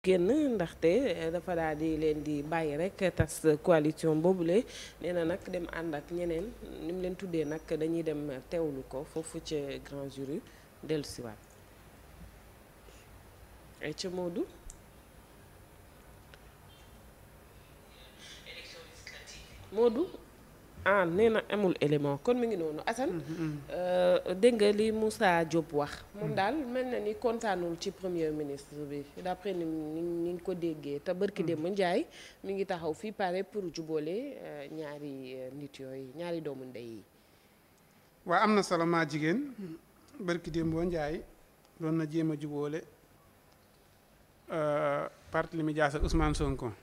génn ndaxte dafa daal di leen di bàyyi rek tas coalition boobule nee na nag dem ànd ak ñeneen ni mu leen tuddee nag dañuy dem teewlu ko foofu ca grand jury dellusiwaat ay ca Modou. Modou nee na amul élément kon mi ngi noonu Assane. Dégg nga li Moussa Diop wax. moom daal mel na ni kontaanul ci premier ministre bi d'après ni nga ko déggee te barki démb Ndiaye mi ngi taxaw fii pare pour jubóole ñaari nit yooyu ñaari doomu ndey yi. waa am na solo maa jigéen barki démb Ndiaye doon na jéem a jubóole Barthélémy Dias ak Ousmane Sonko.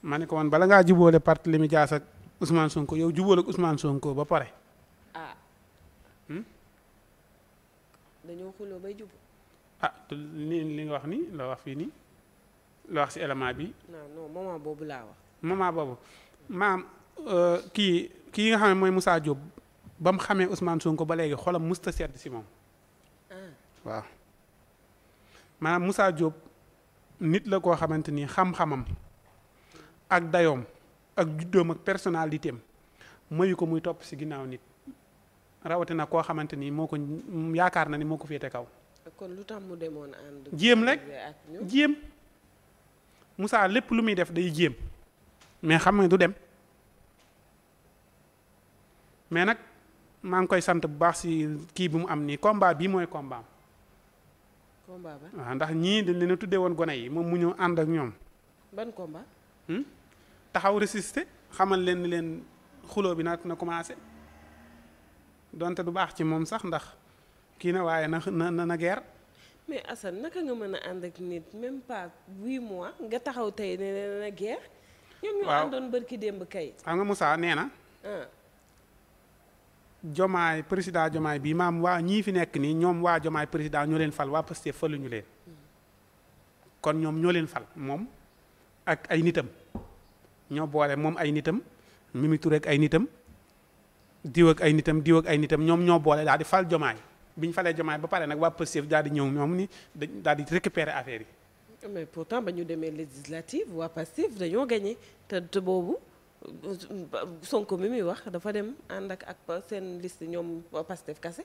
ma ne ko woon bala ngaa jubóole Barthélémy Dias ak Ousmane Sonko yow jubóole ak Ousmane Sonko ba pare. dañoo xuloo bay jub. li nga wax ni la wax fii nii la wax ci élément bi. non moment boobu laa wax. moment boobu maam kii nga xam ne mooy Moussa Diop ba mu xamee Ousmane Sonko ba léegi xolam musta sedd ci moom. waaw maanaam Moussa Diop nit la koo xamante ni xam-xamam ak dayoom ak juddoom ak personnalité am mayu ko muy topp ci ginnaaw nit rawatina koo xamante ni moo ko yaakaar na ni moo ko féete kaw. kon lu tax mu demoon ànd. jéem rek jéem Moussa lépp lu muy def day jéem mais xam nga du dem mais nag maa ngi koy sant bu baax ci kii bi mu am nii combat bii mooy combat am. combat ba waaw ndax ñii dañ leen a tuddee woon gone yi moom mu ñëw ànd ak ñoom. ban combat. taxaw résister xamal leen ni leen xuloo bi na commencé donte du baax ci moom sax ndax kii na waaye na guerre. mais Assane naka nga mën a ànd ak nit même pas 8 mois nga taxaw tey ne na guerre. ñoom ñoo àndoon bërki démb kay. xam nga Moussa nee na. Jomaay président Jomaay bii maam waa ñii fi nekk nii ñoom waa Jomaay président ñoo leen fal waa Pastef faluñu leen. kon ñoom ñoo leen fal moom ak ay nitam. ñoo boole moom ay nitam Mimi Touré ak ay nitam diw ak ay nitam ñoom ñoo boole daal di fal Jomaay bi ñu falee Jomaay ba pare nag waa Pastef daal di ñëw ñoom ni daal di récupérer affaire yi. mais pourtant ba ñu demee législative waa Pastef dañoo gagné te boobu Sonko mi muy wax dafa dem ànd ak seen liste ñoom Pastef kase.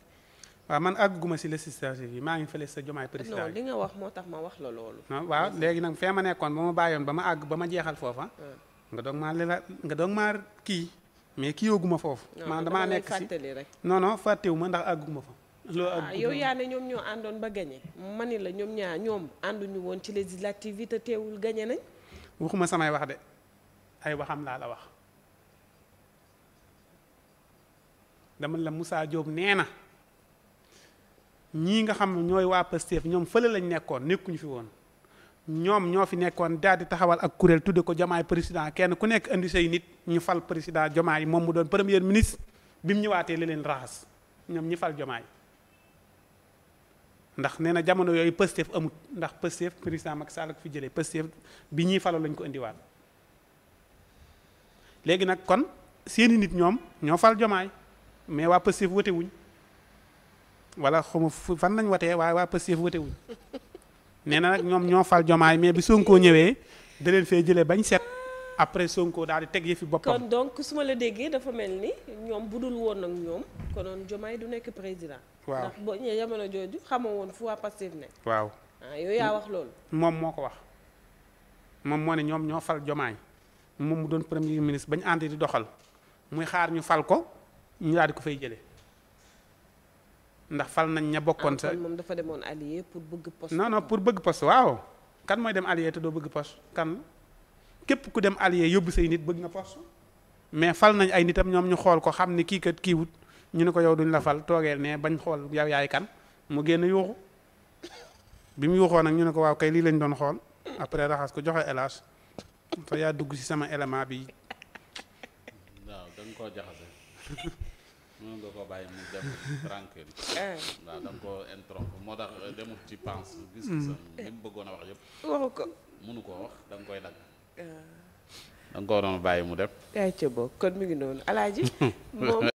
waaw man àgguma ci législative yi maa ngi fële sa Jomaay président non li nga wax moo tax ma wax la loolu. waaw léegi nag fee ma nekkoon ba ma bàyyoon ba ma àgg ba ma jeexal foofa. nga doog maa kii mais kii yooguma foofu. man damaa nekk ci rek. non fàttewu ma ndax àgguma fa. yow yaa ne ñoom ñoo àndoon ba gagné mani la ñoom ànduñu woon ci législative yi te teewul gagné nañ. waxuma samay wax de ay waxam laa la wax dama la Moussa Diop nee na ñii nga xam ne ñooy waa Pastef ñoom fële lañ nekkoon nekkuñu fi woon. ñoom ñoo fi nekkoon daal di taxawal ak kuréel tudde ko Jomaay président kenn ku nekk indi say nit ñu fal président Jomaay moom mu doon premier ministre bi mu ñëwaatee li leen raxas ñoom ñi fal Jomaay ndax nee na jamono yooyu Pastef amut ndax Pastef président Macky Sall ko fi jëlee Pastef bi ñuy faloo lañ ko indiwaat léegi nag kon seeni nit ñoom ñoo fal Jomaay mais waa Pastef wote wuñ wala xamu fan lañ watee waaye waa Pastef wote wuñ nee na nag ñoom ñoo fal Jomaay mais bi Sonko ñëwee da leen fee jëlee bañ set après Sonko daal di teg yëfi boppam. kon donc su ma la déggee dafa mel ni ñoom budul woon ak ñoom konoon Jomaay du nekk président. waaw ndax boo ñëwee jamono jooju xamoo woon fu waa Pastef nekk. waaw yow yaa wax loolu. moom moo ko wax moom moo ne ñoom ñoo fal Jomaay moom mu doon premier ministre bañ ànd di doxal muy xaar ñu fal ko ñu daal di ko fay jëlee. ndax fal nañ ña bokkoon sa moom dafa demoon allié pour bëgg poste. non pour bëgg poste waaw kan mooy dem allié te doo bëgg poste kan képp ku dem allié yóbbu say nit bëgg nga poste mais fal nañ ay nitam ñoom ñu xool ko xam ni kii kat kii wut ñu ne ko yow duñ la fal toogeel ne bañ xool yow yaay kan mu génn yuuxu bi mu yuuxoo nag ñu ne ko waaw kay lii lañ doon xool après raxas ko joxe hélas fa yaa dugg ci sama élément bi. waaw da nga koo jaxase. mën nga ko bàyyi mu dem tranquille waaw da nga koo interrompre moo tax demut ci pense gis-gisam li mu bëggoon a wax yëpp waxu ko mënu koo wax da nga koy dagg da nga ko waroon a bàyyi mu dem yaay ca bokk kon mi ngi noonu alaaji moom